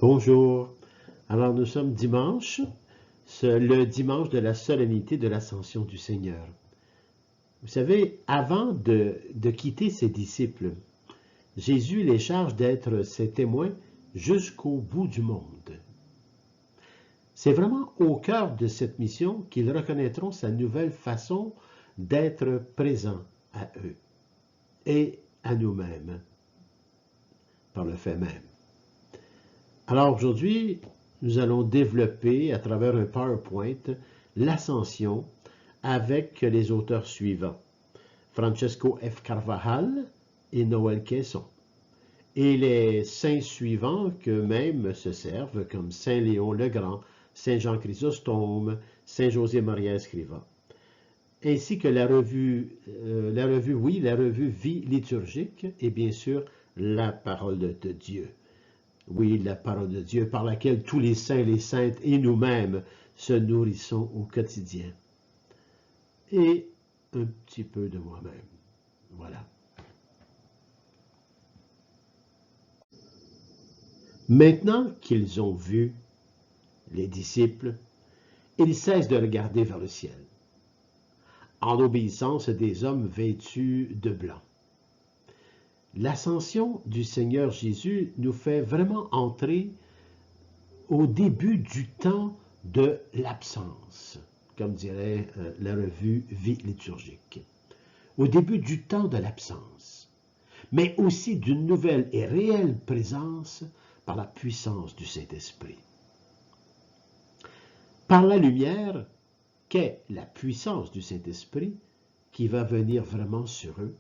Bonjour. Alors nous sommes dimanche, le dimanche de la solennité de l'Ascension du Seigneur. Vous savez, avant de quitter ses disciples, Jésus les charge d'être ses témoins jusqu'au bout du monde. C'est vraiment au cœur de cette mission qu'ils reconnaîtront sa nouvelle façon d'être présents à eux et à nous-mêmes, par le fait même. Alors aujourd'hui, nous allons développer à travers un PowerPoint l'ascension avec les auteurs suivants. Francesco F. Carvajal et Noël Caisson. Et les saints suivants qu'eux-mêmes se servent, comme Saint Léon le Grand, Saint Jean Chrysostome, Saint José Maria Escriva. Ainsi que la revue Vie liturgique et bien sûr la parole de Dieu. Oui, la parole de Dieu par laquelle tous les saints, les saintes et nous-mêmes se nourrissons au quotidien. Et un petit peu de moi-même. Voilà. Maintenant qu'ils ont vu les disciples, ils cessent de regarder vers le ciel, en obéissance des hommes vêtus de blanc. L'ascension du Seigneur Jésus nous fait vraiment entrer au début du temps de l'absence, comme dirait la revue Vie liturgique. Au début du temps de l'absence, mais aussi d'une nouvelle et réelle présence par la puissance du Saint-Esprit. Par la lumière qu'est la puissance du Saint-Esprit qui va venir vraiment sur eux,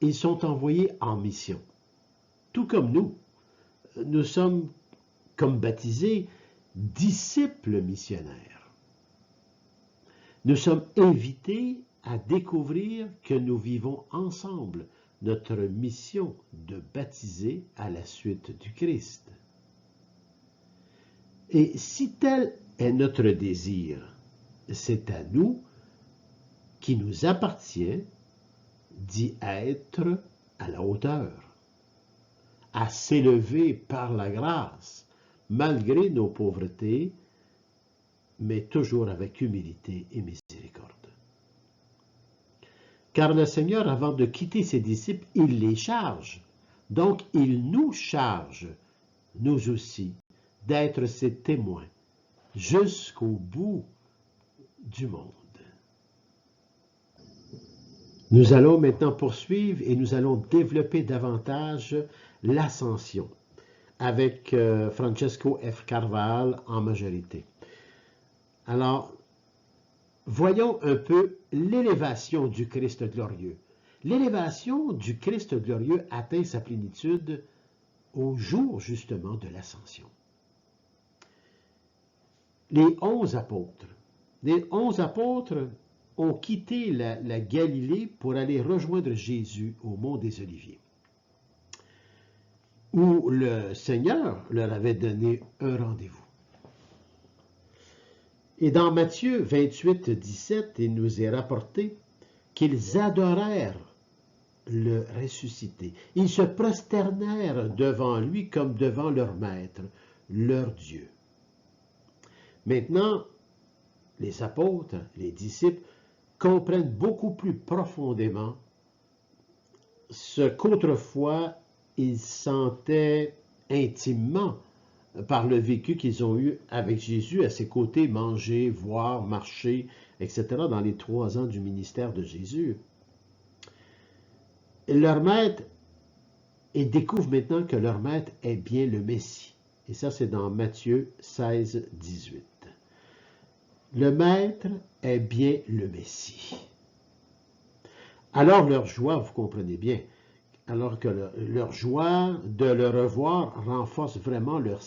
ils sont envoyés en mission. Tout comme nous sommes, comme baptisés, disciples missionnaires. Nous sommes invités à découvrir que nous vivons ensemble notre mission de baptiser à la suite du Christ. Et si tel est notre désir, c'est à nous, qui nous appartient, d'y être à la hauteur, à s'élever par la grâce, malgré nos pauvretés, mais toujours avec humilité et miséricorde. Car le Seigneur, avant de quitter ses disciples, il les charge. Donc, il nous charge, nous aussi, d'être ses témoins jusqu'au bout du monde. Nous allons maintenant poursuivre et nous allons développer davantage l'ascension avec Francesco F. Carvajal en majorité. Alors, voyons un peu l'élévation du Christ glorieux. L'élévation du Christ glorieux atteint sa plénitude au jour justement de l'ascension. Les 11 apôtres ont quitté la Galilée pour aller rejoindre Jésus au mont des Oliviers, où le Seigneur leur avait donné un rendez-vous. Et dans Matthieu 28, 17, il nous est rapporté qu'ils adorèrent le ressuscité. Ils se prosternèrent devant lui comme devant leur maître, leur Dieu. Maintenant, les apôtres, les disciples, comprennent beaucoup plus profondément ce qu'autrefois ils sentaient intimement par le vécu qu'ils ont eu avec Jésus à ses côtés, manger, voir, marcher, etc., dans les 3 ans du ministère de Jésus. Leur maître, ils découvrent maintenant que leur maître est bien le Messie. Et ça, c'est dans Matthieu 16, 18. Le maître est bien le Messie. Alors leur joie, vous comprenez bien, alors que leur joie de le revoir renforce vraiment leur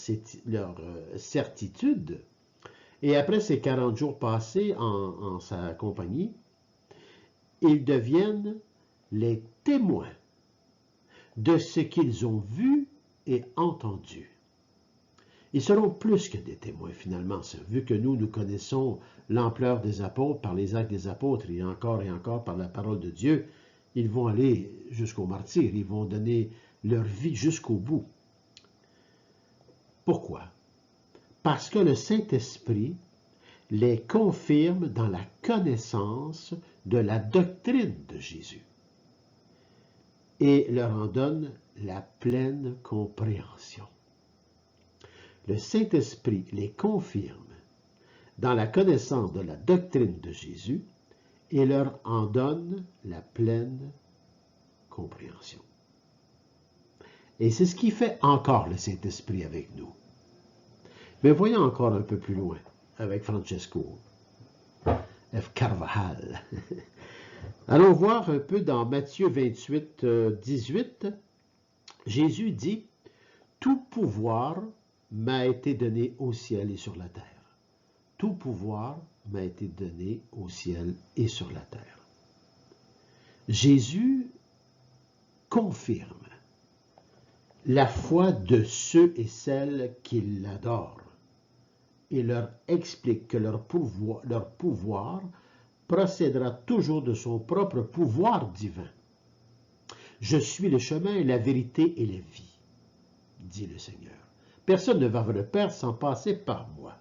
certitude. Et après ces 40 jours passés en sa compagnie, ils deviennent les témoins de ce qu'ils ont vu et entendu. Ils seront plus que des témoins finalement, vu que nous connaissons l'ampleur des apôtres par les actes des apôtres et encore par la parole de Dieu. Ils vont aller jusqu'au martyre, ils vont donner leur vie jusqu'au bout. Pourquoi? Parce que le Saint-Esprit les confirme dans la connaissance de la doctrine de Jésus et leur en donne la pleine compréhension. Le Saint-Esprit les confirme dans la connaissance de la doctrine de Jésus et leur en donne la pleine compréhension. Et c'est ce qui fait encore le Saint-Esprit avec nous. Mais voyons encore un peu plus loin avec Francesco F. Carvajal. Allons voir un peu dans Matthieu 28, 18. Jésus dit, « Tout pouvoir m'a été donné au ciel et sur la terre. Tout pouvoir m'a été donné au ciel et sur la terre. » Jésus confirme la foi de ceux et celles qui l'adorent et leur explique que leur pouvoir procédera toujours de son propre pouvoir divin. « Je suis le chemin, la vérité et la vie, dit le Seigneur. Personne ne va vers le Père sans passer par moi. »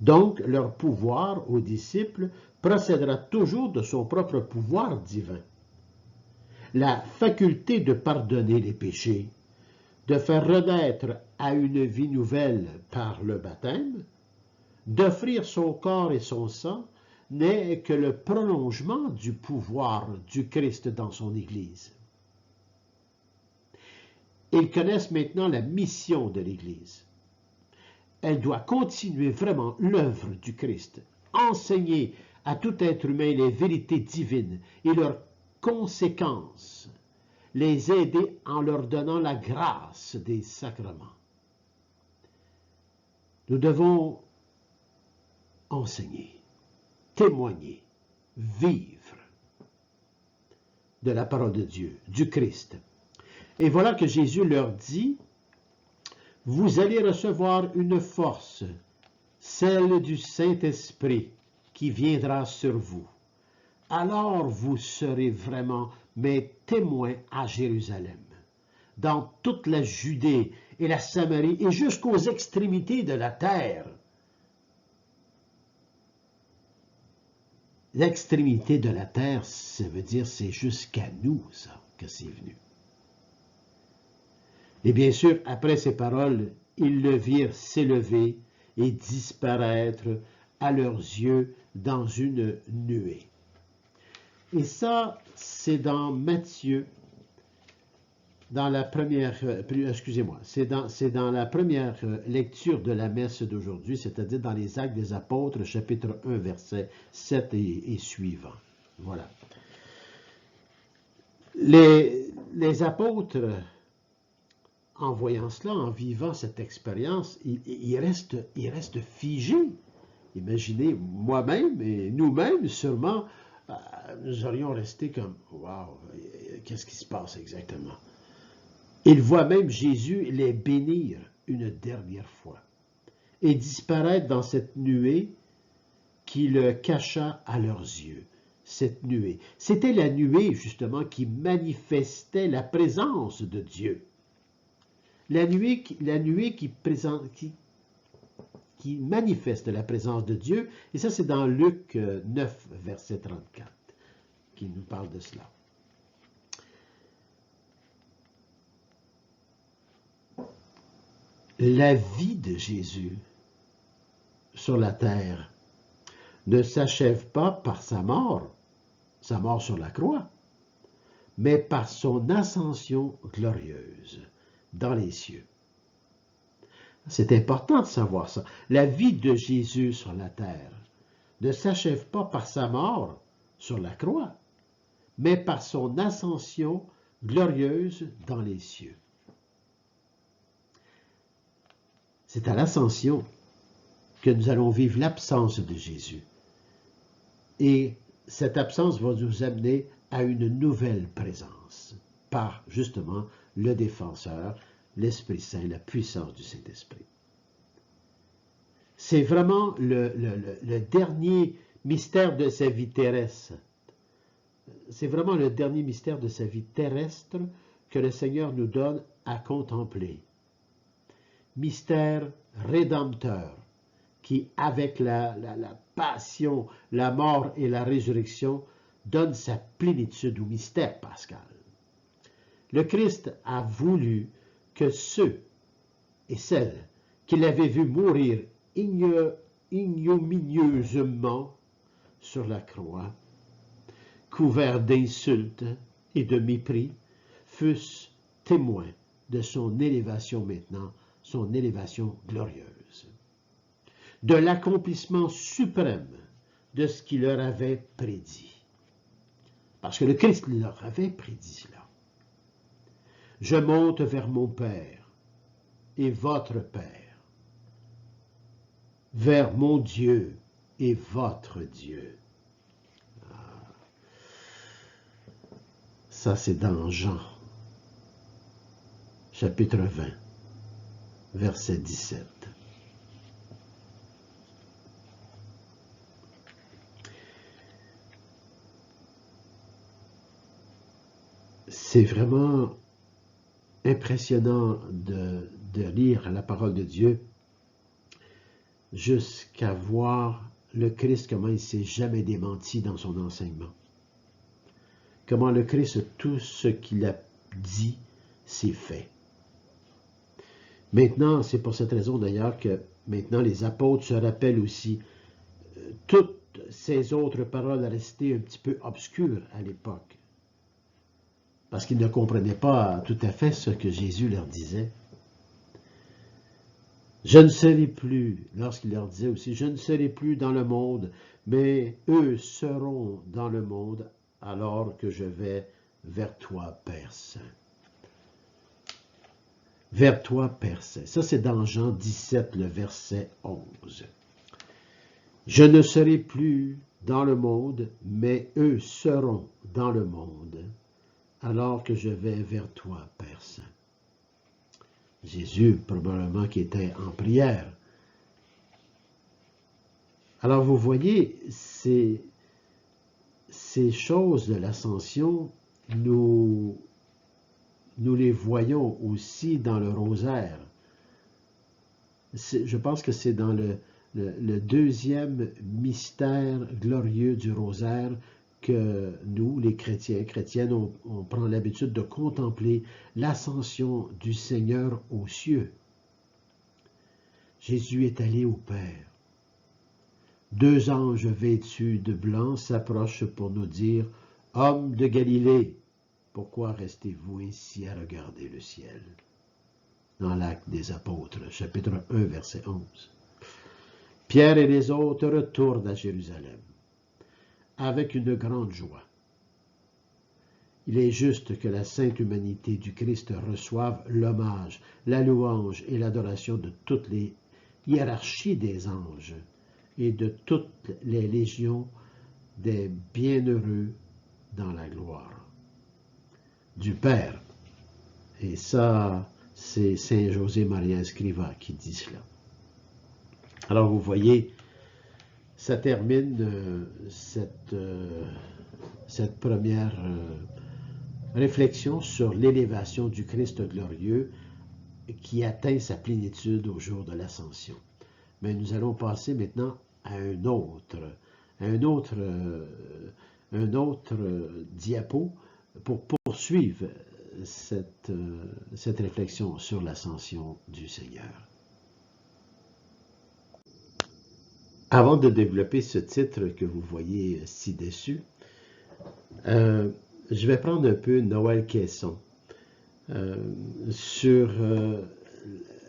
Donc, leur pouvoir aux disciples procédera toujours de son propre pouvoir divin. La faculté de pardonner les péchés, de faire renaître à une vie nouvelle par le baptême, d'offrir son corps et son sang, n'est que le prolongement du pouvoir du Christ dans son Église. Ils connaissent maintenant la mission de l'Église. Elle doit continuer vraiment l'œuvre du Christ, enseigner à tout être humain les vérités divines et leurs conséquences, les aider en leur donnant la grâce des sacrements. Nous devons enseigner, témoigner, vivre de la parole de Dieu, du Christ. Et voilà que Jésus leur dit, « Vous allez recevoir une force, celle du Saint-Esprit, qui viendra sur vous. Alors vous serez vraiment mes témoins à Jérusalem, dans toute la Judée et la Samarie et jusqu'aux extrémités de la terre. » L'extrémité de la terre, ça veut dire c'est jusqu'à nous, ça, que c'est venu. Et bien sûr, après ces paroles, ils le virent s'élever et disparaître à leurs yeux dans une nuée. Et ça, c'est dans Matthieu, dans la première, c'est dans la première lecture de la messe d'aujourd'hui, c'est-à-dire dans les Actes des Apôtres, chapitre 1, versets 7 et suivants. Voilà. Les apôtres, en voyant cela, en vivant cette expérience, ils restent figés. Imaginez, moi-même et nous-mêmes, sûrement, nous aurions resté comme, waouh, qu'est-ce qui se passe exactement? Ils voient même Jésus les bénir une dernière fois et disparaître dans cette nuée qui le cacha à leurs yeux. Cette nuée. C'était la nuée, justement, qui manifestait la présence de Dieu. La nuée qui manifeste la présence de Dieu, et ça c'est dans Luc 9, verset 34, qui nous parle de cela. La vie de Jésus sur la terre ne s'achève pas par sa mort sur la croix, mais par son ascension glorieuse dans les cieux. C'est important de savoir ça. La vie de Jésus sur la terre ne s'achève pas par sa mort sur la croix, mais par son ascension glorieuse dans les cieux. C'est à l'ascension que nous allons vivre l'absence de Jésus. Et cette absence va nous amener à une nouvelle présence par, justement, le défenseur, l'Esprit Saint, la puissance du Saint-Esprit. C'est vraiment le dernier mystère de sa vie terrestre. C'est vraiment le dernier mystère de sa vie terrestre que le Seigneur nous donne à contempler. mystère rédempteur, qui, avec la passion, la mort et la résurrection, donne sa plénitude au mystère pascal. Le Christ a voulu que ceux et celles qu'il avait vus mourir ignominieusement sur la croix, couverts d'insultes et de mépris, fussent témoins de son élévation maintenant, son élévation glorieuse, de l'accomplissement suprême de ce qu'il leur avait prédit. Parce que le Christ leur avait prédit cela. Je monte vers mon Père et votre Père, vers mon Dieu et votre Dieu. Ça, c'est dans Jean, chapitre 20, verset 17. C'est vraiment impressionnant de lire la parole de Dieu jusqu'à voir le Christ, comment il ne s'est jamais démenti dans son enseignement. Comment le Christ, tout ce qu'il a dit, c'est fait. Maintenant, c'est pour cette raison d'ailleurs que maintenant les apôtres se rappellent aussi toutes ces autres paroles restées un petit peu obscures à l'époque. Parce qu'ils ne comprenaient pas tout à fait ce que Jésus leur disait. Je ne serai plus, lorsqu'il leur disait aussi, je ne serai plus dans le monde, mais eux seront dans le monde alors que je vais vers toi, Père Saint. Vers toi, Père Saint. Ça, c'est dans Jean 17, le verset 11. Je ne serai plus dans le monde, mais eux seront dans le monde alors que je vais vers toi, Père Saint. Jésus, probablement, qui était en prière. Alors, vous voyez, ces choses de l'ascension, nous les voyons aussi dans le rosaire. Je pense que c'est dans le deuxième mystère glorieux du rosaire que nous, les chrétiens, chrétiennes, on prend l'habitude de contempler l'ascension du Seigneur aux cieux. Jésus est allé au Père. 2 anges vêtus de blanc s'approchent pour nous dire « Hommes de Galilée, pourquoi restez-vous ainsi à regarder le ciel ?» Dans l'Acte des Apôtres, chapitre 1, verset 11. Pierre et les autres retournent à Jérusalem avec une grande joie. Il est juste que la sainte humanité du Christ reçoive l'hommage, la louange et l'adoration de toutes les hiérarchies des anges et de toutes les légions des bienheureux dans la gloire du Père. Et ça, c'est Saint José Maria Escrivá qui dit cela. Alors vous voyez, ça termine cette première réflexion sur l'élévation du Christ glorieux qui atteint sa plénitude au jour de l'ascension. Mais nous allons passer maintenant à un autre diapo pour poursuivre cette réflexion sur l'ascension du Seigneur. Avant de développer ce titre que vous voyez ci-dessus, je vais prendre un peu Noël Caisson sur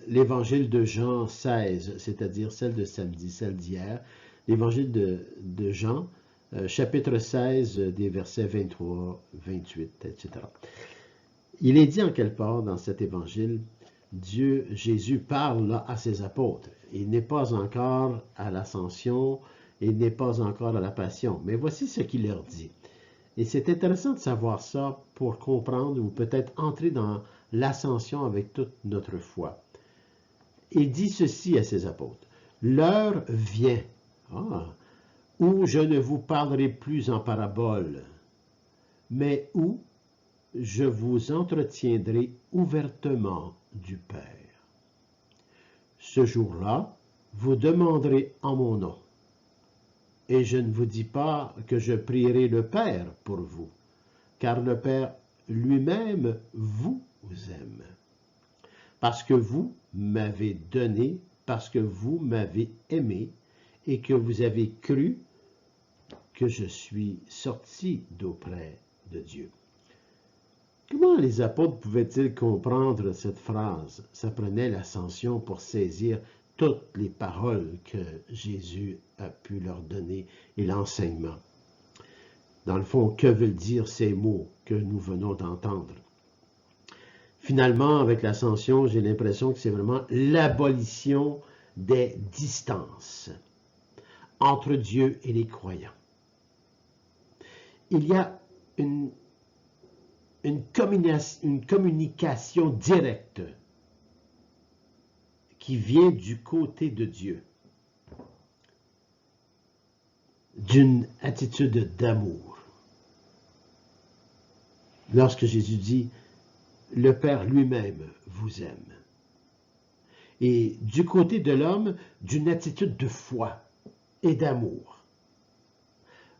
l'évangile de Jean 16, c'est-à-dire celle de samedi, celle d'hier, l'évangile de Jean, chapitre 16, des versets 23, 28, etc. Il est dit en quelque part dans cet évangile, Jésus parle là à ses apôtres. Il n'est pas encore à l'ascension, il n'est pas encore à la passion. Mais voici ce qu'il leur dit. Et c'est intéressant de savoir ça pour comprendre ou peut-être entrer dans l'ascension avec toute notre foi. Il dit ceci à ses apôtres. L'heure vient où je ne vous parlerai plus en parabole, mais où je vous entretiendrai ouvertement du Père. Ce jour-là, vous demanderez en mon nom. Et je ne vous dis pas que je prierai le Père pour vous, car le Père lui-même vous aime. Parce que vous m'avez donné, parce que vous m'avez aimé, et que vous avez cru que je suis sorti d'auprès de Dieu. Comment les apôtres pouvaient-ils comprendre cette phrase? Ça prenait l'ascension pour saisir toutes les paroles que Jésus a pu leur donner et l'enseignement. Dans le fond, que veulent dire ces mots que nous venons d'entendre? Finalement, avec l'ascension, j'ai l'impression que c'est vraiment l'abolition des distances entre Dieu et les croyants. Il y a une communication directe qui vient du côté de Dieu, d'une attitude d'amour. Lorsque Jésus dit « Le Père lui-même vous aime », et du côté de l'homme, d'une attitude de foi et d'amour,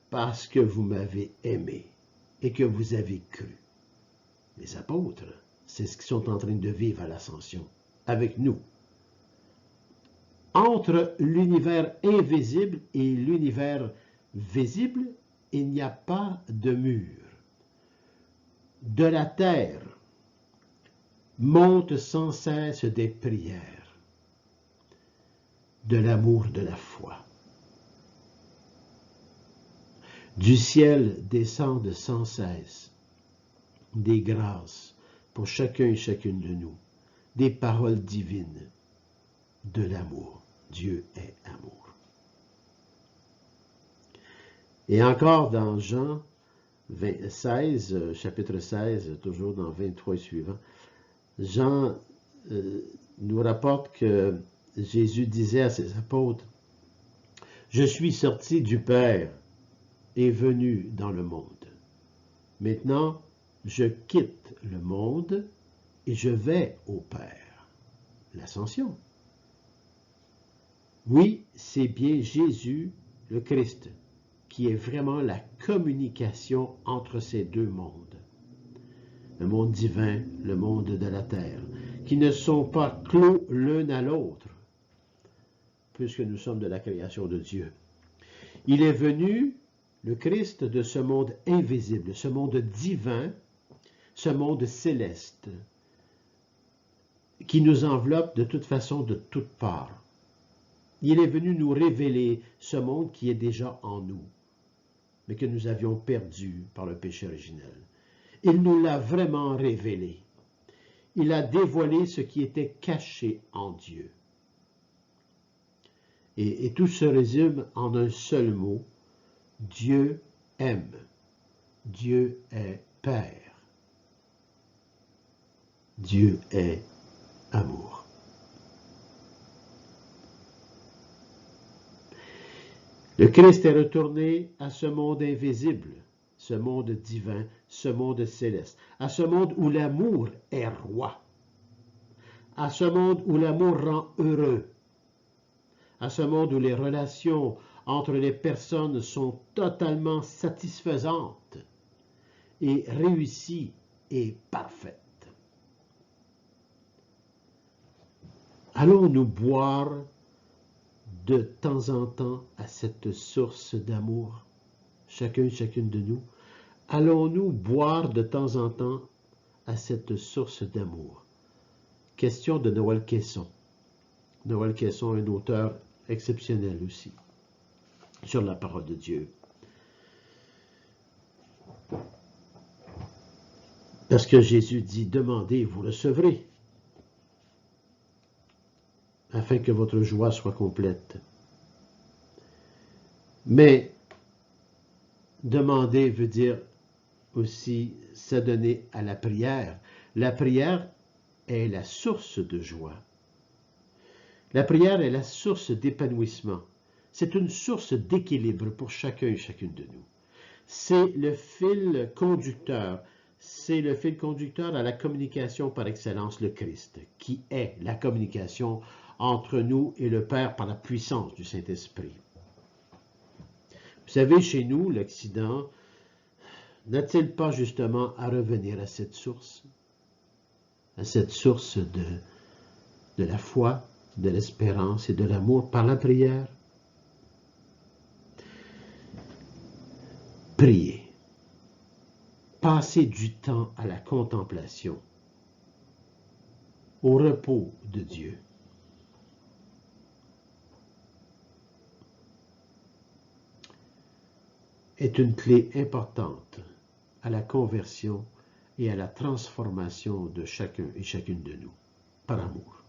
parce que vous m'avez aimé et que vous avez cru. Les apôtres, c'est ce qu'ils sont en train de vivre à l'ascension, avec nous. Entre l'univers invisible et l'univers visible, il n'y a pas de mur. De la terre montent sans cesse des prières, de l'amour, de la foi. Du ciel descendent sans cesse des grâces pour chacun et chacune de nous, des paroles divines, de l'amour. Dieu est amour. Et encore dans Jean 16, chapitre 16, toujours dans 23 et suivant, Jean nous rapporte que Jésus disait à ses apôtres, « Je suis sorti du Père et venu dans le monde. Maintenant, je quitte le monde et je vais au Père. » L'ascension. Oui, c'est bien Jésus, le Christ, qui est vraiment la communication entre ces deux mondes. Le monde divin, le monde de la terre, qui ne sont pas clos l'un à l'autre, puisque nous sommes de la création de Dieu. Il est venu, le Christ, de ce monde invisible, ce monde divin, ce monde céleste, qui nous enveloppe de toute façon, de toutes parts. Il est venu nous révéler ce monde qui est déjà en nous, mais que nous avions perdu par le péché originel. Il nous l'a vraiment révélé. Il a dévoilé ce qui était caché en Dieu. Et tout se résume en un seul mot. Dieu aime. Dieu est Père. Dieu est amour. Le Christ est retourné à ce monde invisible, ce monde divin, ce monde céleste, à ce monde où l'amour est roi, à ce monde où l'amour rend heureux, à ce monde où les relations entre les personnes sont totalement satisfaisantes et réussies et parfaites. Allons-nous boire de temps en temps à cette source d'amour, chacun et chacune de nous? Allons-nous boire de temps en temps à cette source d'amour? Question de Noël Caisson. Noël Caisson est un auteur exceptionnel aussi sur la parole de Dieu. Parce que Jésus dit, demandez et vous recevrez, afin que votre joie soit complète. Mais demander veut dire aussi s'adonner à la prière. La prière est la source de joie. La prière est la source d'épanouissement. C'est une source d'équilibre pour chacun et chacune de nous. C'est le fil conducteur. C'est le fil conducteur à la communication par excellence, le Christ, qui est la communication entre nous et le Père par la puissance du Saint-Esprit. Vous savez, chez nous, l'Occident n'a-t-il pas justement à revenir à cette source de la foi, de l'espérance et de l'amour par la prière? Priez. Passez du temps à la contemplation, au repos de Dieu. Est une clé importante à la conversion et à la transformation de chacun et chacune de nous, par amour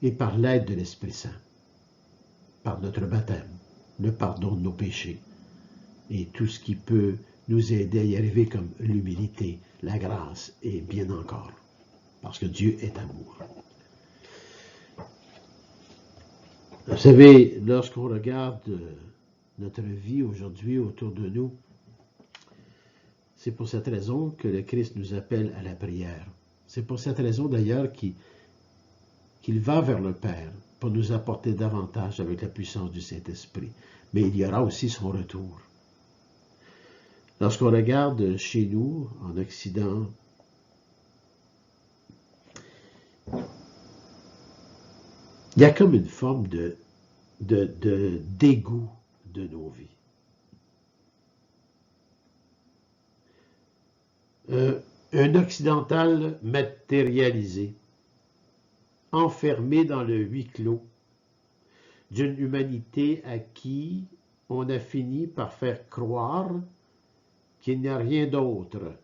et par l'aide de l'Esprit Saint, par notre baptême, le pardon de nos péchés et tout ce qui peut nous aider à y arriver comme l'humilité, la grâce et bien encore, parce que Dieu est amour. Vous savez, lorsqu'on regarde notre vie aujourd'hui autour de nous, c'est pour cette raison que le Christ nous appelle à la prière. C'est pour cette raison d'ailleurs qu'il va vers le Père pour nous apporter davantage avec la puissance du Saint-Esprit. Mais il y aura aussi son retour. Lorsqu'on regarde chez nous, en Occident, il y a comme une forme de dégoût de nos vies. Un occidental matérialisé, enfermé dans le huis clos d'une humanité à qui on a fini par faire croire qu'il n'y a rien d'autre,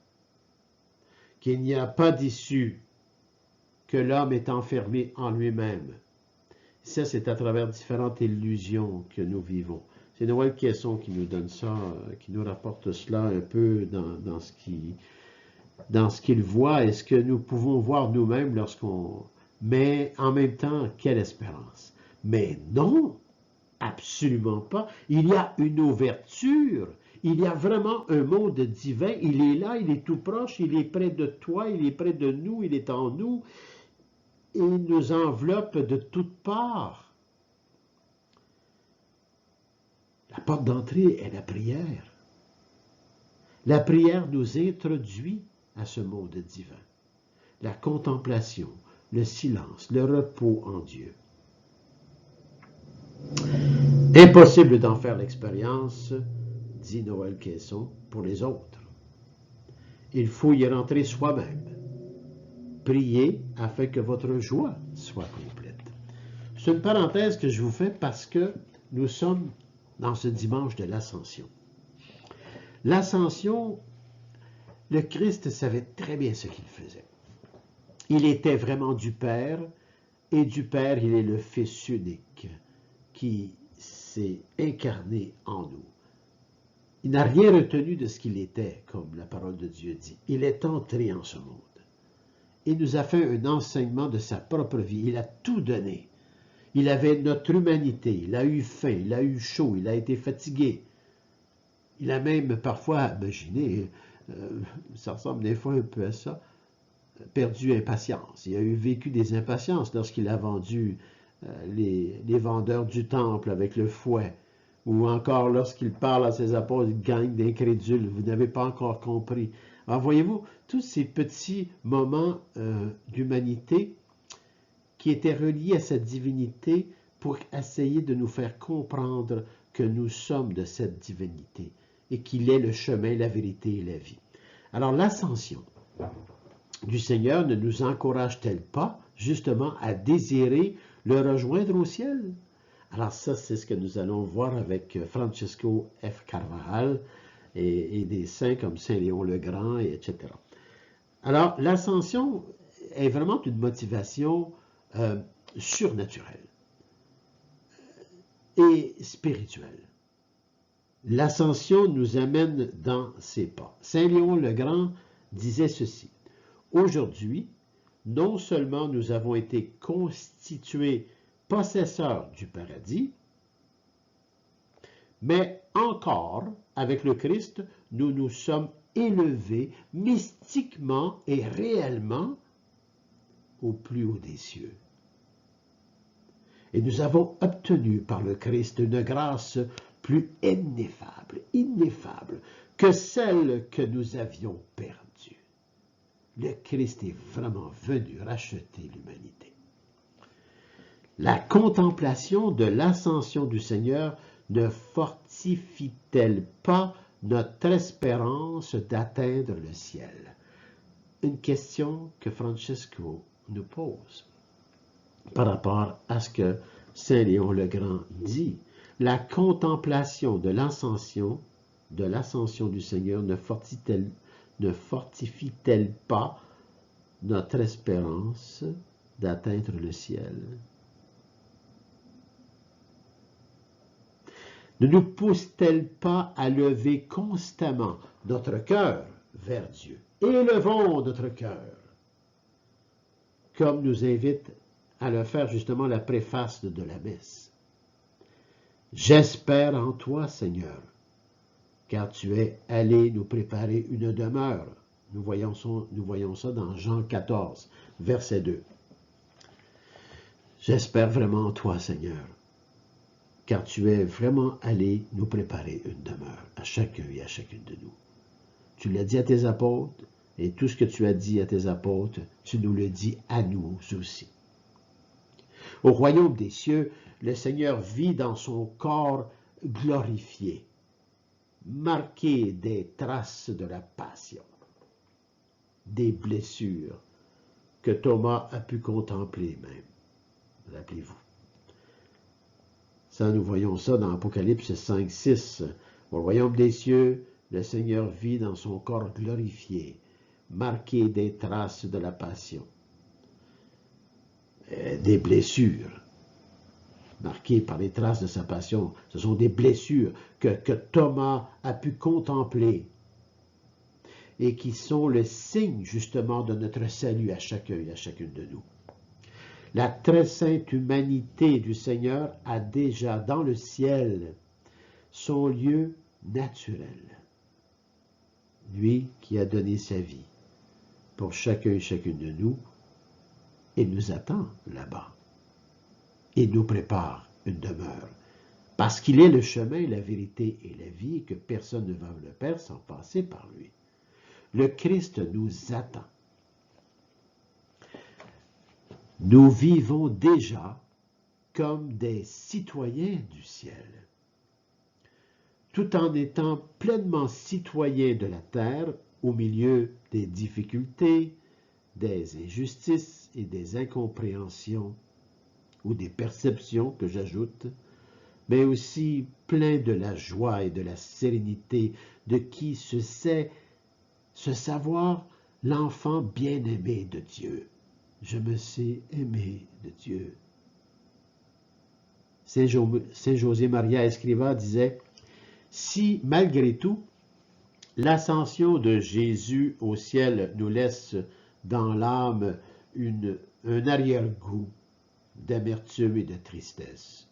qu'il n'y a pas d'issue, que l'homme est enfermé en lui-même. Ça, c'est à travers différentes illusions que nous vivons. C'est Noël Caisson qui nous donne ça, qui nous rapporte cela un peu dans ce qu'il voit et ce que nous pouvons voir nous-mêmes lorsqu'on... Mais en même temps, quelle espérance! Mais non, absolument pas. Il y a une ouverture. Il y a vraiment un monde divin. Il est là, il est tout proche, il est près de toi, il est près de nous, il est en nous. Et il nous enveloppe de toutes parts. La porte d'entrée est la prière. La prière nous introduit à ce monde divin. La contemplation, le silence, le repos en Dieu. Impossible d'en faire l'expérience, dit Noël Caisson, pour les autres. Il faut y rentrer soi-même. Priez afin que votre joie soit complète. C'est une parenthèse que je vous fais parce que nous sommes dans ce dimanche de l'Ascension. L'Ascension, le Christ savait très bien ce qu'il faisait. Il était vraiment du Père, et du Père, il est le Fils unique qui s'est incarné en nous. Il n'a rien retenu de ce qu'il était, comme la parole de Dieu dit. Il est entré en ce monde. Il nous a fait un enseignement de sa propre vie. Il a tout donné. Il avait notre humanité. Il a eu faim, il a eu chaud, il a été fatigué. Il a même parfois, imaginez, ça ressemble des fois un peu à ça, perdu impatience. Il a eu vécu des impatiences lorsqu'il a vendu les vendeurs du temple avec le fouet, ou encore lorsqu'il parle à ses apôtres, il gagne d'incrédules. Vous n'avez pas encore compris. Alors voyez-vous, tous ces petits moments d'humanité qui étaient reliés à cette divinité pour essayer de nous faire comprendre que nous sommes de cette divinité et qu'il est le chemin, la vérité et la vie. Alors l'ascension du Seigneur ne nous encourage-t-elle pas justement à désirer le rejoindre au ciel? Alors ça, c'est ce que nous allons voir avec Francisco F. Carvajal et des saints comme Saint Léon le Grand, etc. Alors, l'ascension est vraiment une motivation surnaturelle et spirituelle. L'ascension nous amène dans ses pas. Saint Léon le Grand disait ceci: « Aujourd'hui, non seulement nous avons été constitués possesseurs du paradis, mais encore, avec le Christ, nous nous sommes élevés mystiquement et réellement au plus haut des cieux. » Et nous avons obtenu par le Christ une grâce plus ineffable que celle que nous avions perdue. Le Christ est vraiment venu racheter l'humanité. La contemplation de l'ascension du Seigneur ne fortifie-t-elle pas notre espérance d'atteindre le ciel? Une question que Francesco nous pose par rapport à ce que Saint Léon le Grand dit. La contemplation de l'ascension du Seigneur ne fortifie-t-elle pas notre espérance d'atteindre le ciel? Ne nous pousse-t-elle pas à lever constamment notre cœur vers Dieu? Élevons notre cœur, comme nous invite à le faire justement la préface de la messe. J'espère en toi, Seigneur, car tu es allé nous préparer une demeure. Nous voyons ça dans Jean 14, verset 2. J'espère vraiment en toi, Seigneur, car tu es vraiment allé nous préparer une demeure, à chacun et à chacune de nous. Tu l'as dit à tes apôtres, et tout ce que tu as dit à tes apôtres, tu nous le dis à nous aussi. Au royaume des cieux, le Seigneur vit dans son corps glorifié, marqué des traces de la passion, des blessures que Thomas a pu contempler même. Rappelez-vous. Ça, nous voyons ça dans Apocalypse 5, 6. Au royaume des cieux, le Seigneur vit dans son corps glorifié, marqué des traces de la passion, des blessures, marquées par les traces de sa passion. Ce sont des blessures que Thomas a pu contempler et qui sont le signe justement de notre salut à chacun et à chacune de nous. La très sainte humanité du Seigneur a déjà dans le ciel son lieu naturel. Lui qui a donné sa vie pour chacun et chacune de nous et nous attend là-bas. Et nous prépare une demeure. Parce qu'il est le chemin, la vérité et la vie, et que personne ne va le Père sans passer par lui. Le Christ nous attend. Nous vivons déjà comme des citoyens du ciel, tout en étant pleinement citoyens de la terre au milieu des difficultés, des injustices et des incompréhensions ou des perceptions que j'ajoute, mais aussi plein de la joie et de la sérénité de qui se sait se savoir l'enfant bien-aimé de Dieu. Je me sais aimé de Dieu. Saint José Maria Escrivá disait, si malgré tout, l'ascension de Jésus au ciel nous laisse dans l'âme un arrière-goût d'amertume et de tristesse,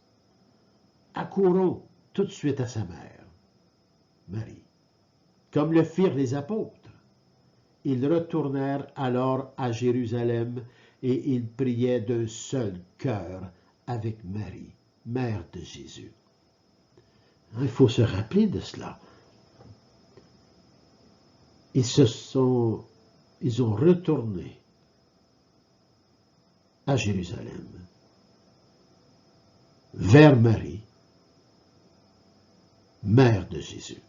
accourons tout de suite à sa mère, Marie, comme le firent les apôtres. Ils retournèrent alors à Jérusalem et ils priaient d'un seul cœur avec Marie, mère de Jésus. Il faut se rappeler de cela. Ils ont retourné à Jérusalem, vers Marie, mère de Jésus.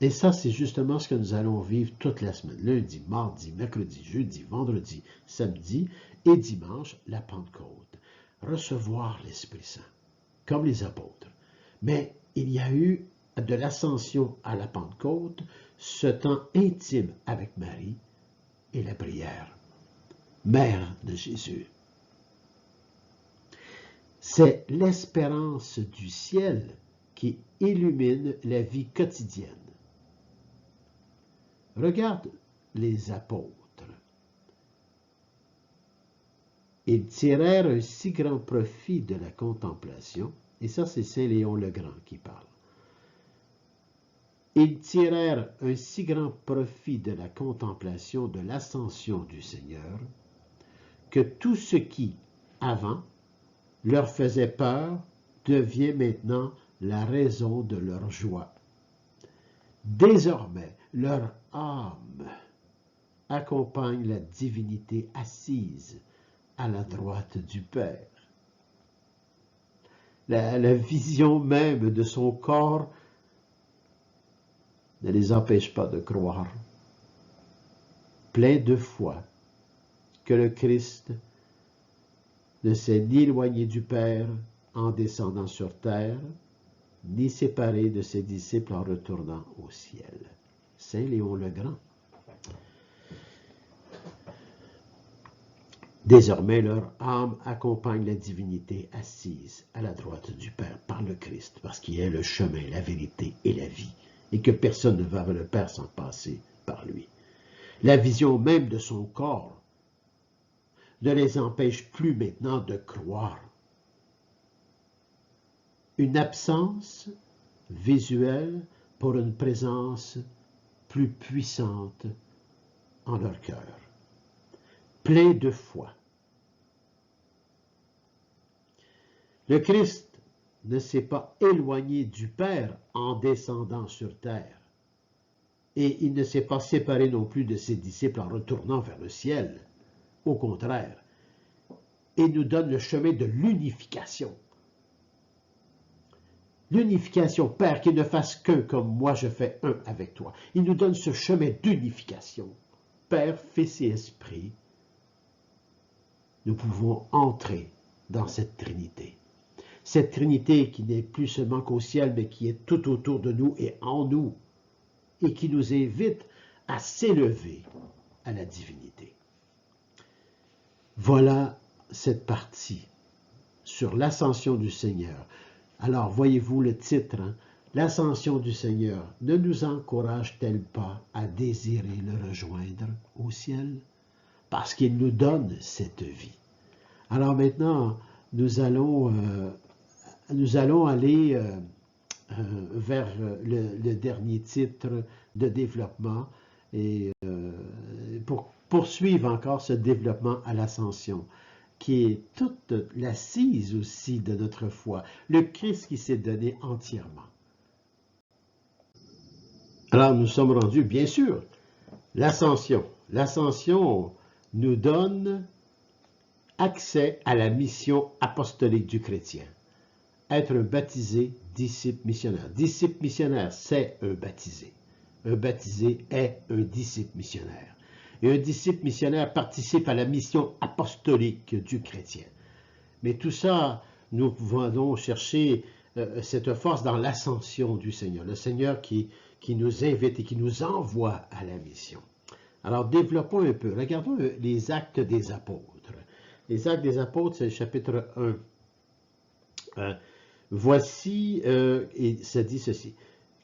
Et ça, c'est justement ce que nous allons vivre toute la semaine. Lundi, mardi, mercredi, jeudi, vendredi, samedi et dimanche, la Pentecôte. Recevoir l'Esprit Saint, comme les apôtres. Mais il y a eu, de l'ascension à la Pentecôte, ce temps intime avec Marie et la prière. Mère de Jésus. C'est l'espérance du ciel qui illumine la vie quotidienne. Regarde les apôtres. Ils tirèrent un si grand profit de la contemplation, et ça c'est Saint Léon le Grand qui parle. Ils tirèrent un si grand profit de la contemplation de l'ascension du Seigneur, que tout ce qui, avant, leur faisait peur devient maintenant la raison de leur joie. Désormais, leur âme accompagne la divinité assise à la droite du Père. La vision même de son corps ne les empêche pas de croire, plein de foi, que le Christ ne s'est ni éloigné du Père en descendant sur terre, ni séparé de ses disciples en retournant au ciel. Saint Léon le Grand. Désormais, leur âme accompagne la divinité assise à la droite du Père par le Christ, parce qu'il est le chemin, la vérité et la vie, et que personne ne va vers le Père sans passer par lui. La vision même de son corps ne les empêche plus maintenant de croire. Une absence visuelle pour une présence plus puissante en leur cœur, plein de foi. Le Christ ne s'est pas éloigné du Père en descendant sur terre, et il ne s'est pas séparé non plus de ses disciples en retournant vers le ciel. Au contraire, il nous donne le chemin de l'unification. L'unification, Père, qu'il ne fasse qu'un comme moi je fais un avec toi. Il nous donne ce chemin d'unification. Père, Fils et Esprit, nous pouvons entrer dans cette Trinité. Cette Trinité qui n'est plus seulement qu'au ciel, mais qui est tout autour de nous et en nous, et qui nous invite à s'élever à la divinité. Voilà cette partie sur l'ascension du Seigneur. Alors, voyez-vous le titre, hein? L'ascension du Seigneur ne nous encourage-t-elle pas à désirer le rejoindre au ciel? Parce qu'il nous donne cette vie. Alors maintenant, nous allons aller vers le dernier titre de développement et pour poursuivre encore ce développement à l'ascension, qui est toute l'assise aussi de notre foi, le Christ qui s'est donné entièrement. Alors nous sommes rendus, bien sûr, l'ascension. L'ascension nous donne accès à la mission apostolique du chrétien. Être un baptisé, disciple missionnaire. Disciple missionnaire, c'est un baptisé. Un baptisé est un disciple missionnaire. Et un disciple missionnaire participe à la mission apostolique du chrétien. Mais tout ça, nous pouvons donc chercher cette force dans l'ascension du Seigneur. Le Seigneur qui nous invite et qui nous envoie à la mission. Alors, développons un peu. Regardons les actes des apôtres. Les actes des apôtres, c'est le chapitre 1. Voici, et ça dit ceci.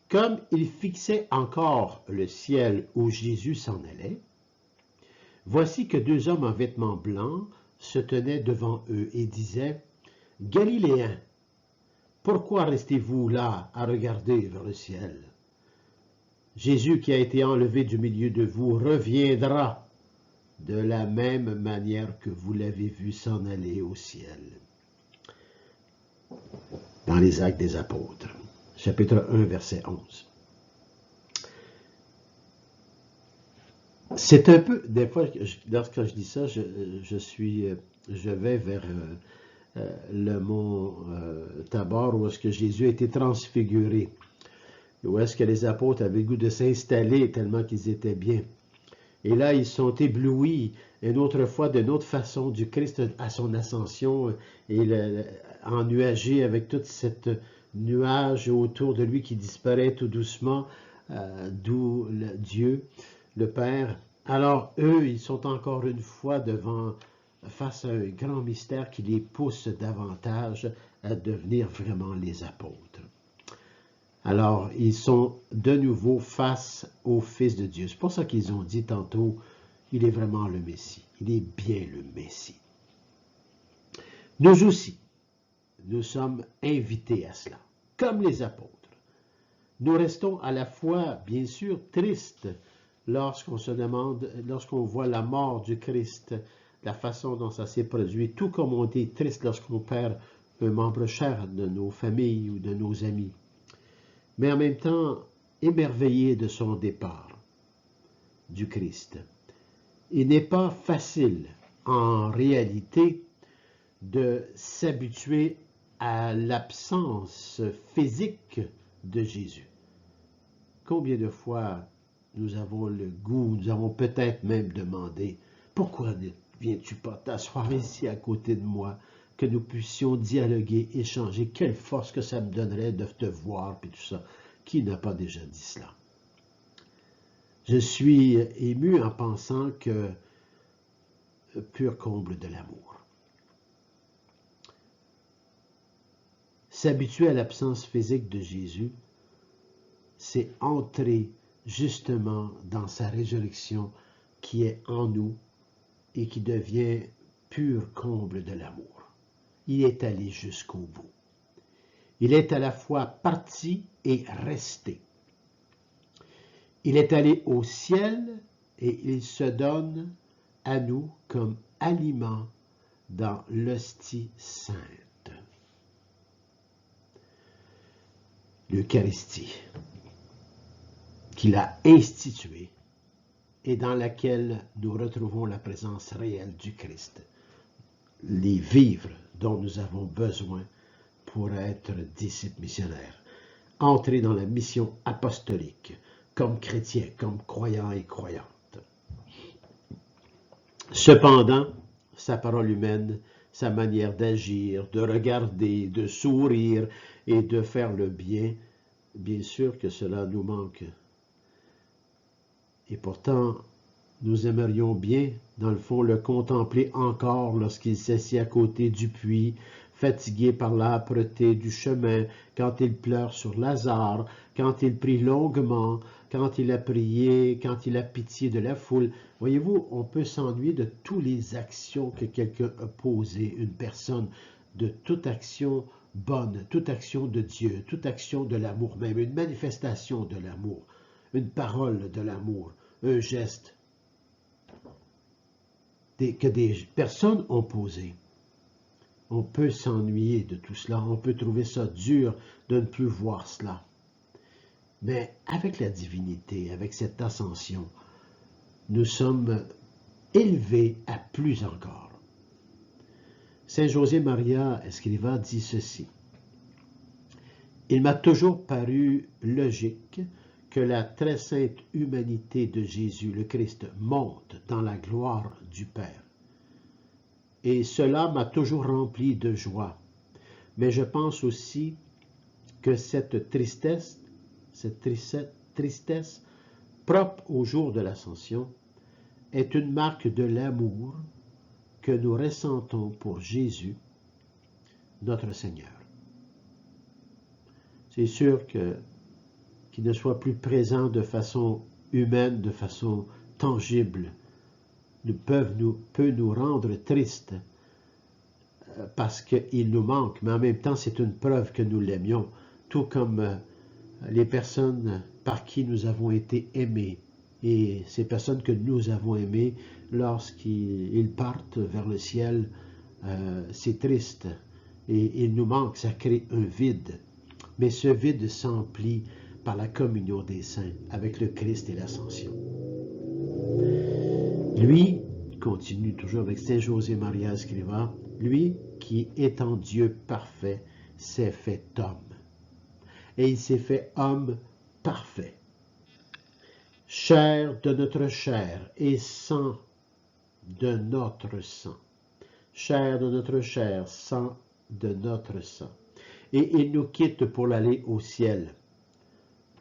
Comme ils fixaient encore le ciel où Jésus s'en allait, voici que deux hommes en vêtements blancs se tenaient devant eux et disaient, « Galiléens, pourquoi restez-vous là à regarder vers le ciel? Jésus qui a été enlevé du milieu de vous reviendra de la même manière que vous l'avez vu s'en aller au ciel. » Dans les Actes des Apôtres, chapitre 1, verset 11. C'est un peu, des fois, lorsque je dis ça, je vais vers le mont Tabor, où est-ce que Jésus a été transfiguré, où est-ce que les apôtres avaient le goût de s'installer tellement qu'ils étaient bien. Et là, ils sont éblouis une autre fois d'une autre façon du Christ à son ascension et ennuagé avec toute cette nuage autour de lui qui disparaît tout doucement, d'où Dieu, le Père. Alors eux, ils sont encore une fois face à un grand mystère qui les pousse davantage à devenir vraiment les apôtres. Alors, ils sont de nouveau face au Fils de Dieu. C'est pour ça qu'ils ont dit tantôt, il est vraiment le Messie. Il est bien le Messie. Nous aussi, nous sommes invités à cela, comme les apôtres. Nous restons à la fois, bien sûr, tristes lorsqu'on se demande, lorsqu'on voit la mort du Christ, la façon dont ça s'est produit, tout comme on est triste lorsqu'on perd un membre cher de nos familles ou de nos amis, mais en même temps émerveillé de son départ du Christ. Il n'est pas facile, en réalité, de s'habituer à l'absence physique de Jésus. Combien de fois nous avons le goût, nous avons peut-être même demandé, pourquoi ne viens-tu pas t'asseoir ici à côté de moi, que nous puissions dialoguer, échanger, quelle force que ça me donnerait de te voir, puis tout ça. Qui n'a pas déjà dit cela? Je suis ému en pensant que pur comble de l'amour. S'habituer à l'absence physique de Jésus, c'est entrer justement dans sa résurrection qui est en nous et qui devient pur comble de l'amour. Il est allé jusqu'au bout. Il est à la fois parti et resté. Il est allé au ciel et il se donne à nous comme aliment dans l'hostie sainte. L'Eucharistie, qu'il a instituée et dans laquelle nous retrouvons la présence réelle du Christ, les vivres dont nous avons besoin pour être disciples missionnaires, entrer dans la mission apostolique comme chrétiens, comme croyants et croyantes. Cependant, sa parole humaine, sa manière d'agir, de regarder, de sourire et de faire le bien, bien sûr que cela nous manque. Et pourtant, nous aimerions bien, dans le fond, le contempler encore lorsqu'il s'assied à côté du puits, fatigué par l'âpreté du chemin, quand il pleure sur Lazare, quand il prie longuement, quand il a prié, quand il a pitié de la foule. Voyez-vous, on peut s'ennuyer de toutes les actions que quelqu'un a posées, une personne, de toute action bonne, toute action de Dieu, toute action de l'amour même, une manifestation de l'amour, une parole de l'amour, un geste que des personnes ont posé. On peut s'ennuyer de tout cela, on peut trouver ça dur de ne plus voir cela. Mais avec la divinité, avec cette ascension, nous sommes élevés à plus encore. Saint José Maria Escrivá dit ceci: « Il m'a toujours paru logique que la très sainte humanité de Jésus le Christ monte dans la gloire du Père. Et cela m'a toujours rempli de joie. Mais je pense aussi que cette tristesse propre au jour de l'Ascension est une marque de l'amour que nous ressentons pour Jésus, notre Seigneur. » C'est sûr que qu'il ne soit plus présent de façon humaine, de façon tangible, peut nous rendre tristes parce qu'il nous manque, mais en même temps, c'est une preuve que nous l'aimions, tout comme les personnes par qui nous avons été aimés. Et ces personnes que nous avons aimées, lorsqu'ils partent vers le ciel, c'est triste. Et il nous manque, ça crée un vide. Mais ce vide s'emplit par la communion des saints avec le Christ et l'Ascension. Lui, continue toujours avec Saint José Maria Escrivá, lui qui étant Dieu parfait, s'est fait homme. Et il s'est fait homme parfait. Chair de notre chair et sang de notre sang. Chair de notre chair, sang de notre sang. Et il nous quitte pour l'aller au ciel.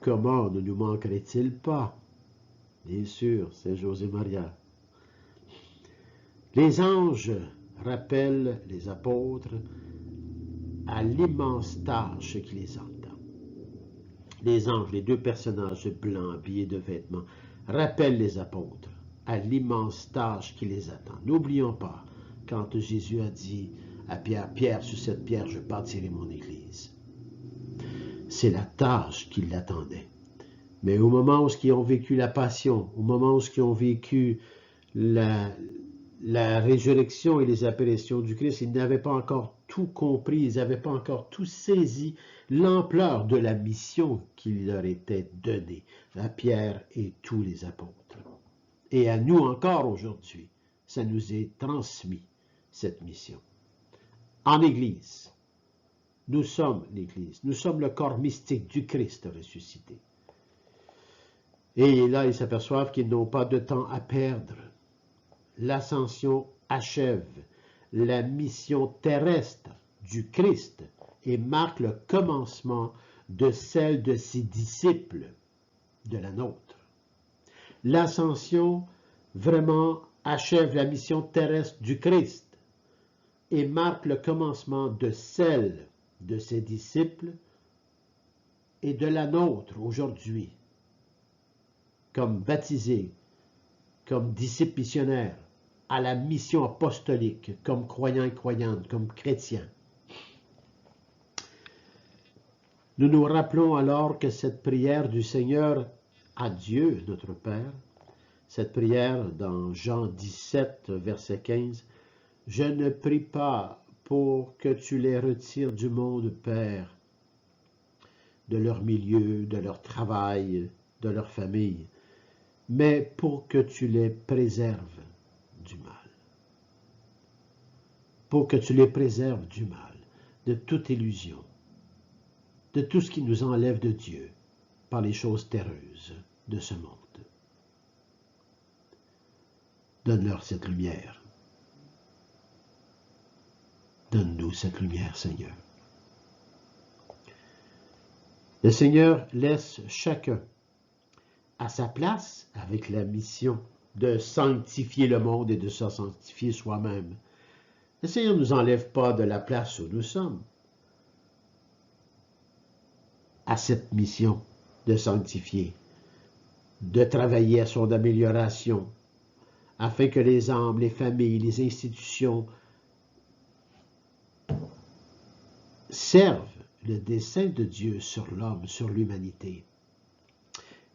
Comment ne nous manquerait-il pas? Bien sûr, c'est José Maria. Les anges rappellent les apôtres à l'immense tâche qui les attend. Les anges, les deux personnages blancs habillés de vêtements, rappellent les apôtres à l'immense tâche qui les attend. N'oublions pas, quand Jésus a dit à Pierre, « Pierre, sur cette pierre, je bâtirai mon Église. » C'est la tâche qui l'attendait. Mais au moment où ils ont vécu la passion, au moment où ils ont vécu la résurrection et les apparitions du Christ, ils n'avaient pas encore tout compris, ils n'avaient pas encore tout saisi l'ampleur de la mission qui leur était donnée à Pierre et tous les apôtres. Et à nous encore aujourd'hui, ça nous est transmis, cette mission. En Église, nous sommes l'Église, nous sommes le corps mystique du Christ ressuscité. Et là, ils s'aperçoivent qu'ils n'ont pas de temps à perdre. L'ascension achève la mission terrestre du Christ et marque le commencement de celle de ses disciples, de la nôtre. L'ascension vraiment achève la mission terrestre du Christ et marque le commencement de celle de ses disciples et de la nôtre aujourd'hui, comme baptisés, comme disciples missionnaires, à la mission apostolique, comme croyants et croyantes, comme chrétiens. Nous nous rappelons alors que cette prière du Seigneur à Dieu, notre Père, cette prière dans Jean 17, verset 15, « Je ne prie pas pour que tu les retires du monde, Père, de leur milieu, de leur travail, de leur famille, mais pour que tu les préserves du mal. Pour que tu les préserves du mal, de toute illusion, de tout ce qui nous enlève de Dieu par les choses terreuses de ce monde. Donne-leur cette lumière. Donne-nous cette lumière, Seigneur. » Le Seigneur laisse chacun à sa place avec la mission de sanctifier le monde et de se sanctifier soi-même. Le Seigneur ne nous enlève pas de la place où nous sommes à cette mission de sanctifier, de travailler à son amélioration, afin que les âmes, les familles, les institutions servent le dessein de Dieu sur l'homme, sur l'humanité.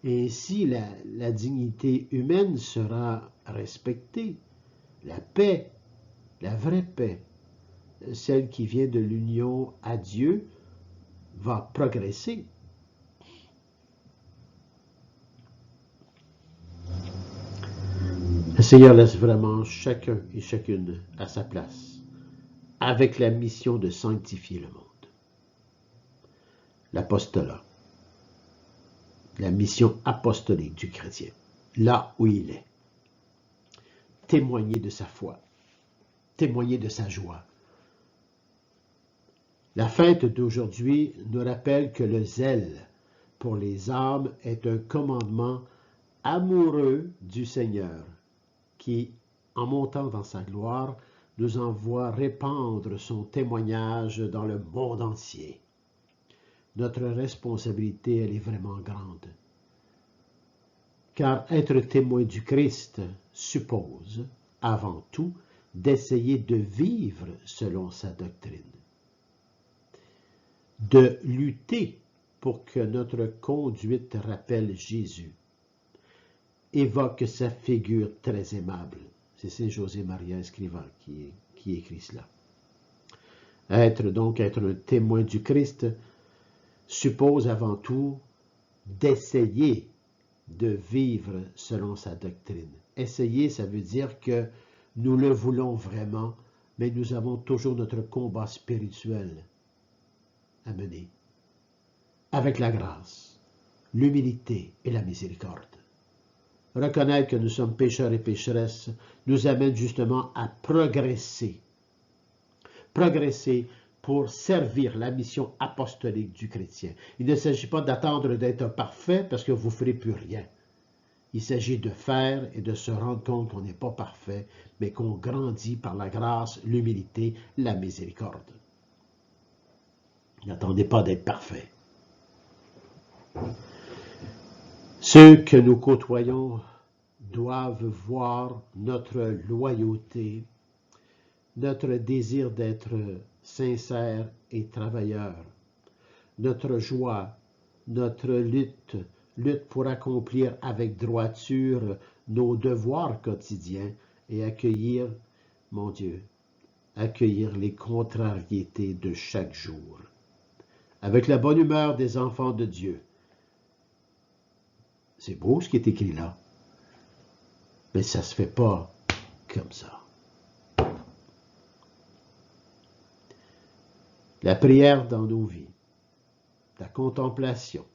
Et ainsi, la dignité humaine sera respectée, la paix, la vraie paix, celle qui vient de l'union à Dieu, va progresser. Le Seigneur laisse vraiment chacun et chacune à sa place, avec la mission de sanctifier le monde. L'apostolat, la mission apostolique du chrétien, là où il est. Témoigner de sa foi, témoigner de sa joie. La fête d'aujourd'hui nous rappelle que le zèle pour les âmes est un commandement amoureux du Seigneur, qui, en montant dans sa gloire, nous envoie répandre son témoignage dans le monde entier. Notre responsabilité, elle est vraiment grande. Car être témoin du Christ suppose, avant tout, d'essayer de vivre selon sa doctrine, de lutter pour que notre conduite rappelle Jésus, évoque sa figure très aimable. C'est Saint José Maria Escrivá qui écrit cela. Être un témoin du Christ suppose avant tout d'essayer de vivre selon sa doctrine. Essayer, ça veut dire que nous le voulons vraiment, mais nous avons toujours notre combat spirituel à mener, avec la grâce, l'humilité et la miséricorde. Reconnaître que nous sommes pécheurs et pécheresses nous amène justement à progresser. Progresser pour servir la mission apostolique du chrétien. Il ne s'agit pas d'attendre d'être parfait parce que vous ne ferez plus rien. Il s'agit de faire et de se rendre compte qu'on n'est pas parfait, mais qu'on grandit par la grâce, l'humilité, la miséricorde. N'attendez pas d'être parfait. Ceux que nous côtoyons doivent voir notre loyauté, notre désir d'être sincère et travailleur, notre joie, notre lutte pour accomplir avec droiture nos devoirs quotidiens et accueillir, mon Dieu, accueillir les contrariétés de chaque jour, avec la bonne humeur des enfants de Dieu. C'est beau ce qui est écrit là, mais ça ne se fait pas comme ça. La prière dans nos vies, la contemplation,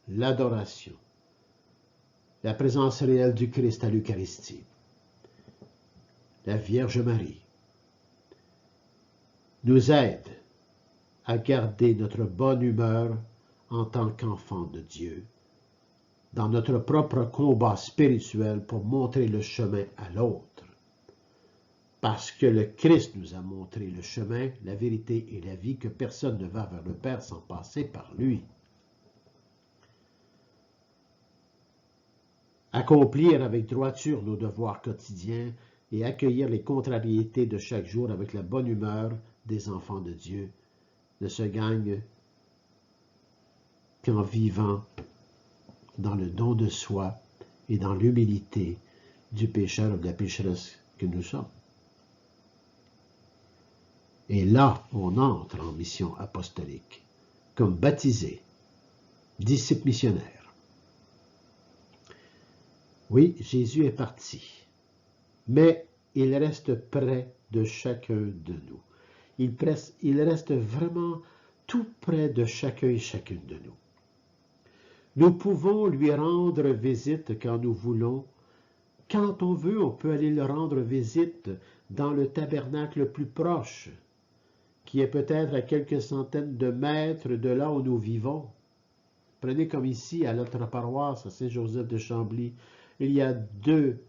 l'adoration, la présence réelle du Christ à l'Eucharistie, la Vierge Marie, nous aide à garder notre bonne humeur en tant qu'enfants de Dieu, dans notre propre combat spirituel pour montrer le chemin à l'autre. Parce que le Christ nous a montré le chemin, la vérité et la vie, que personne ne va vers le Père sans passer par lui. Accomplir avec droiture nos devoirs quotidiens et accueillir les contrariétés de chaque jour avec la bonne humeur des enfants de Dieu ne se gagne qu'en vivant dans le don de soi et dans l'humilité du pécheur ou de la pécheresse que nous sommes. Et là, on entre en mission apostolique, comme baptisés, disciples missionnaires. Oui, Jésus est parti, mais il reste près de chacun de nous. Il reste vraiment tout près de chacun et chacune de nous. Nous pouvons lui rendre visite quand nous voulons. Quand on veut, on peut aller le rendre visite dans le tabernacle le plus proche, qui est peut-être à quelques centaines de mètres de là où nous vivons. Prenez comme ici, à notre paroisse, à Saint-Joseph de Chambly, il y a deux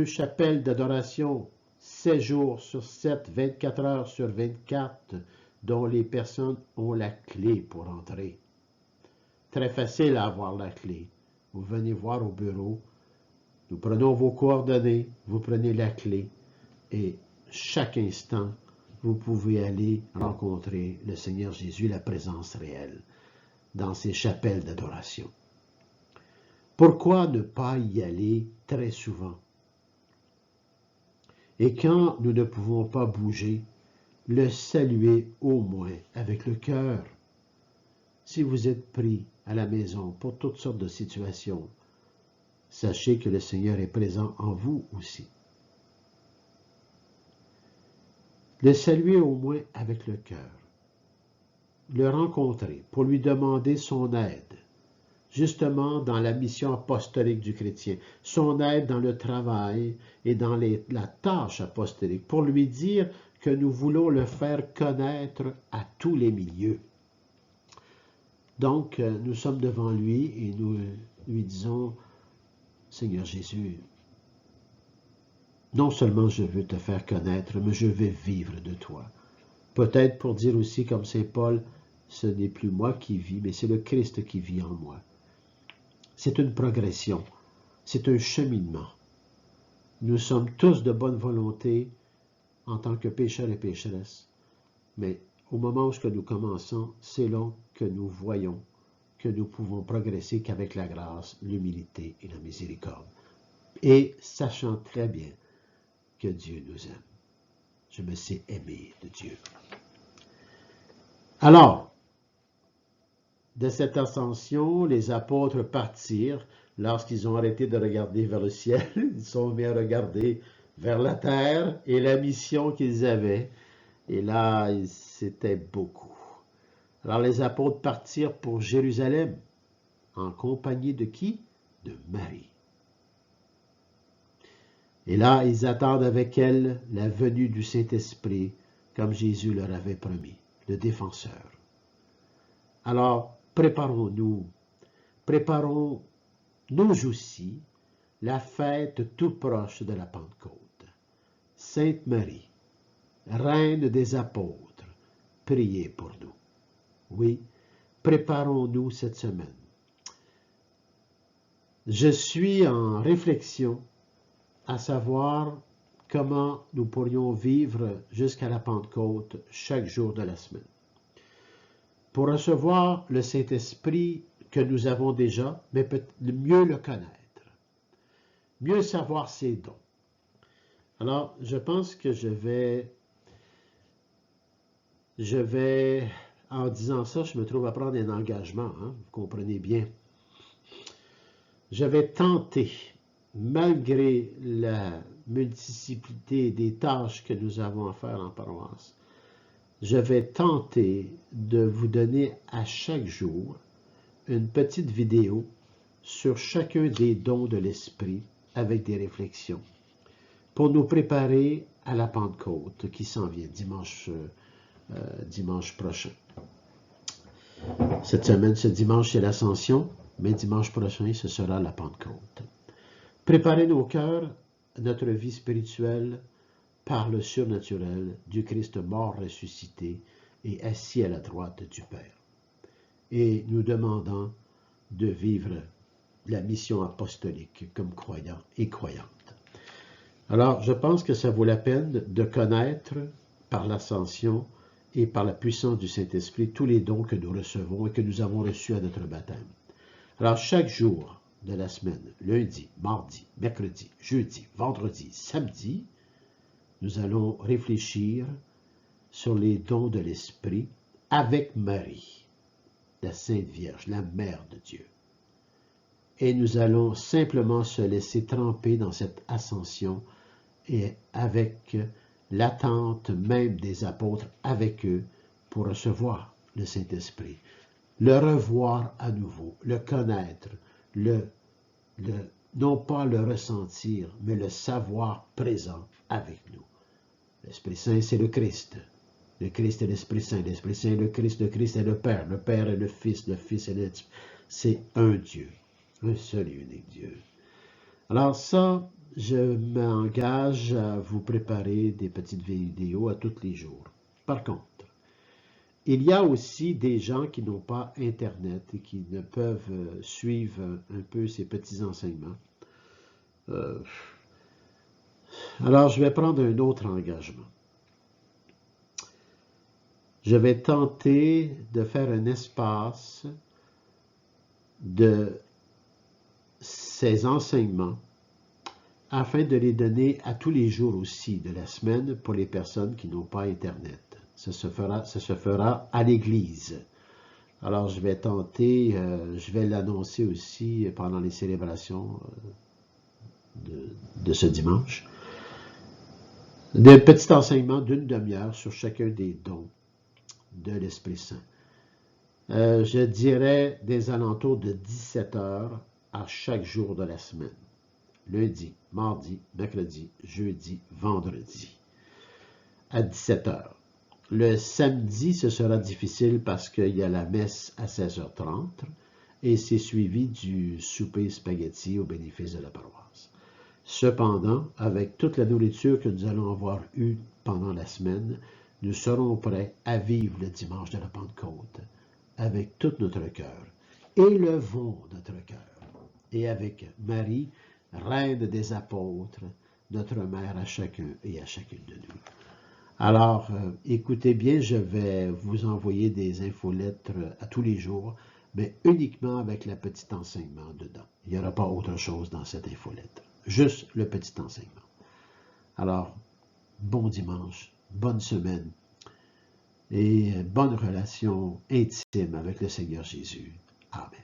chapelles d'adoration, 7 jours sur 7, 24 heures sur 24, dont les personnes ont la clé pour entrer. Très facile à avoir la clé. Vous venez voir au bureau, nous prenons vos coordonnées, vous prenez la clé, et chaque instant, vous pouvez aller rencontrer le Seigneur Jésus, la présence réelle, dans ces chapelles d'adoration. Pourquoi ne pas y aller très souvent? Et quand nous ne pouvons pas bouger, le saluer au moins avec le cœur. Si vous êtes pris à la maison pour toutes sortes de situations, sachez que le Seigneur est présent en vous aussi. Le saluer au moins avec le cœur. Le rencontrer pour lui demander son aide, justement dans la mission apostolique du chrétien, son aide dans le travail et dans la tâche apostolique, pour lui dire que nous voulons le faire connaître à tous les milieux. Donc, nous sommes devant lui et nous lui disons, Seigneur Jésus, non seulement je veux te faire connaître, mais je veux vivre de toi. Peut-être pour dire aussi comme Saint Paul, ce n'est plus moi qui vis, mais c'est le Christ qui vit en moi. C'est une progression, c'est un cheminement. Nous sommes tous de bonne volonté en tant que pécheurs et pécheresses, mais au moment où nous commençons, c'est là que nous voyons que nous pouvons progresser qu'avec la grâce, l'humilité et la miséricorde. Et sachant très bien que Dieu nous aime. Je me sais aimé de Dieu. Alors, de cette ascension, les apôtres partirent. Lorsqu'ils ont arrêté de regarder vers le ciel, ils sont mis à regarder vers la terre et la mission qu'ils avaient. Et là, c'était beaucoup. Alors les apôtres partirent pour Jérusalem, en compagnie de qui? De Marie. Et là, ils attendent avec elle la venue du Saint-Esprit, comme Jésus leur avait promis, le défenseur. Alors, préparons-nous aussi la fête tout proche de la Pentecôte. Sainte Marie, Reine des apôtres, priez pour nous. Oui, préparons-nous cette semaine. Je suis en réflexion à savoir comment nous pourrions vivre jusqu'à la Pentecôte chaque jour de la semaine. Pour recevoir le Saint-Esprit que nous avons déjà, mais mieux le connaître. mieux savoir ses dons. Alors, je pense que je vais, en disant ça, je me trouve à prendre un engagement, hein, vous comprenez bien. Je vais tenter, malgré la multiplicité des tâches que nous avons à faire en paroisse, je vais tenter de vous donner à chaque jour une petite vidéo sur chacun des dons de l'Esprit avec des réflexions pour nous préparer à la Pentecôte qui s'en vient dimanche prochain. Cette semaine, ce dimanche, c'est l'Ascension, mais dimanche prochain, ce sera la Pentecôte. Préparez nos cœurs, notre vie spirituelle, par le surnaturel du Christ mort ressuscité et assis à la droite du Père. Et nous demandons de vivre la mission apostolique comme croyants et croyantes. Alors, je pense que ça vaut la peine de connaître par l'ascension et par la puissance du Saint-Esprit tous les dons que nous recevons et que nous avons reçus à notre baptême. Alors, chaque jour de la semaine, lundi, mardi, mercredi, jeudi, vendredi, samedi, nous allons réfléchir sur les dons de l'Esprit avec Marie, la Sainte Vierge, la Mère de Dieu. Et nous allons simplement se laisser tremper dans cette ascension et avec l'attente même des apôtres avec eux pour recevoir le Saint-Esprit, le revoir à nouveau, le connaître, non pas le ressentir, mais le savoir présent avec nous. L'Esprit Saint, c'est le Christ. Le Christ est l'Esprit Saint est le Christ est le Père est le Fils est l'Esprit. C'est un Dieu, un seul et unique Dieu. Alors ça, je m'engage à vous préparer des petites vidéos à tous les jours. Par contre, il y a aussi des gens qui n'ont pas Internet et qui ne peuvent suivre un peu ces petits enseignements. Alors, je vais prendre un autre engagement. Je vais tenter de faire un espace de ces enseignements afin de les donner à tous les jours aussi de la semaine pour les personnes qui n'ont pas Internet. Ça se fera à l'église. Alors, je vais tenter, je vais l'annoncer aussi pendant les célébrations de ce dimanche. De petits enseignements d'une demi-heure sur chacun des dons de l'Esprit Saint. Je dirais des alentours de 17 heures à chaque jour de la semaine. Lundi, mardi, mercredi, jeudi, vendredi, à 17 heures. Le samedi, ce sera difficile parce qu'il y a la messe à 16h30 et c'est suivi du souper spaghetti au bénéfice de la paroisse. Cependant, avec toute la nourriture que nous allons avoir eue pendant la semaine, nous serons prêts à vivre le dimanche de la Pentecôte avec tout notre cœur. Élevons notre cœur. Et avec Marie, Reine des apôtres, notre mère à chacun et à chacune de nous. Alors, écoutez bien, je vais vous envoyer des infolettres à tous les jours, mais uniquement avec le petit enseignement dedans. Il n'y aura pas autre chose dans cette infolettre. Juste le petit enseignement. Alors, bon dimanche, bonne semaine et bonne relation intime avec le Seigneur Jésus. Amen.